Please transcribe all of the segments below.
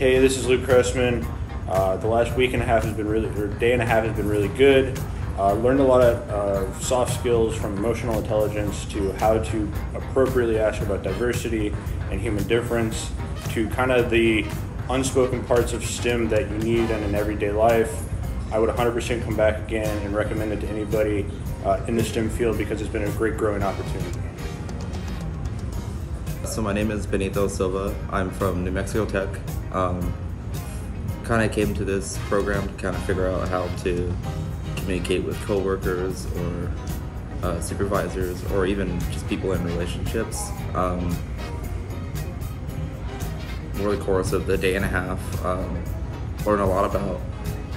Hey, this is Luke Cressman. The last week and a half has been day and a half has been really good. Learned a lot of soft skills, from emotional intelligence to how to appropriately ask about diversity and human difference, to kind of the unspoken parts of STEM that you need in an everyday life. I would 100% come back again and recommend it to anybody in the STEM field because it's been a great growing opportunity. So my name is Benito Silva. I'm from New Mexico Tech. Kind of came to this program to kind of figure out how to communicate with coworkers or supervisors, or even just people in relationships. Over the course of the day and a half, learned a lot about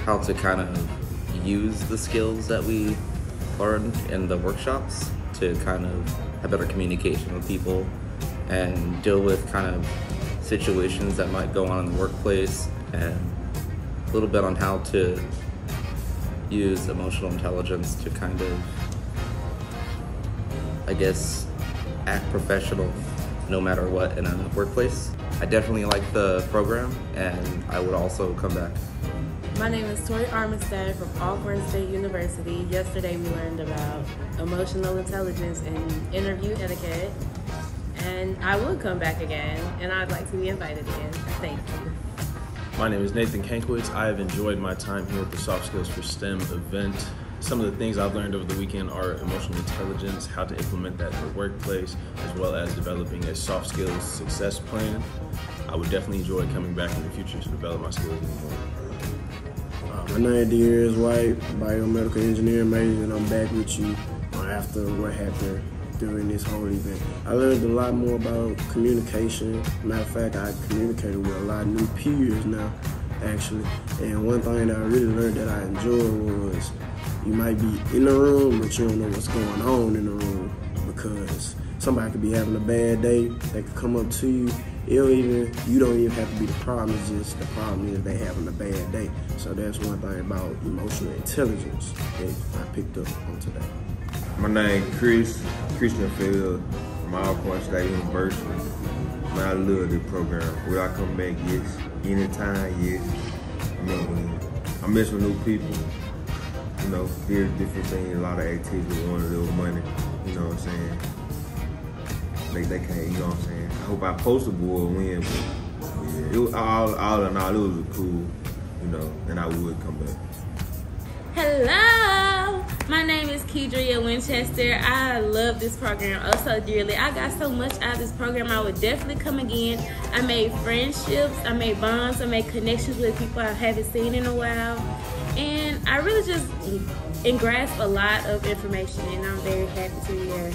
how to kind of use the skills that we learned in the workshops to kind of have better communication with people and deal with kind of situations that might go on in the workplace, and a little bit on how to use emotional intelligence to kind of, I guess, act professional no matter what in a workplace. I definitely like the program, and I would also come back. My name is Tori Armstead from Auburn State University. Yesterday we learned about emotional intelligence and interview etiquette, and I would come back again, and I'd like to be invited again. Thank you. My name is Nathan Kankowitz. I have enjoyed my time here at the Soft Skills for STEM event. Some of the things I've learned over the weekend are emotional intelligence, how to implement that in the workplace, as well as developing a soft skills success plan. I would definitely enjoy coming back in the future to develop my skills even more. My name is White, biomedical engineering major, and I'm back with you after what happened during this whole event. I learned a lot more about communication. Matter of fact, I communicated with a lot of new peers now, actually. And one thing that I really learned that I enjoyed was you might be in the room, but you don't know what's going on in the room, because somebody could be having a bad day. They could come up to you. You don't even have to be the problem. It's just the problem is they having a bad day. So that's one thing about emotional intelligence that I picked up on today. My name is Christian Field from Alcorn State University. Man, I love this program. Will I come back? Yes. Anytime? Yes. I mean, I met some new people. You know, very different things, a lot of activity, want a little money. You know what I'm saying? They can't, you know what I'm saying? I hope I posted board win, but yeah, it was all in all, it was cool, you know, and I would come back. Hello, my name is Kedria Winchester. I love this program oh so dearly. I got so much out of this program. I would definitely come again. I made friendships, I made bonds, I made connections with people I haven't seen in a while. And I really just grasped a lot of information, and I'm very happy to be here.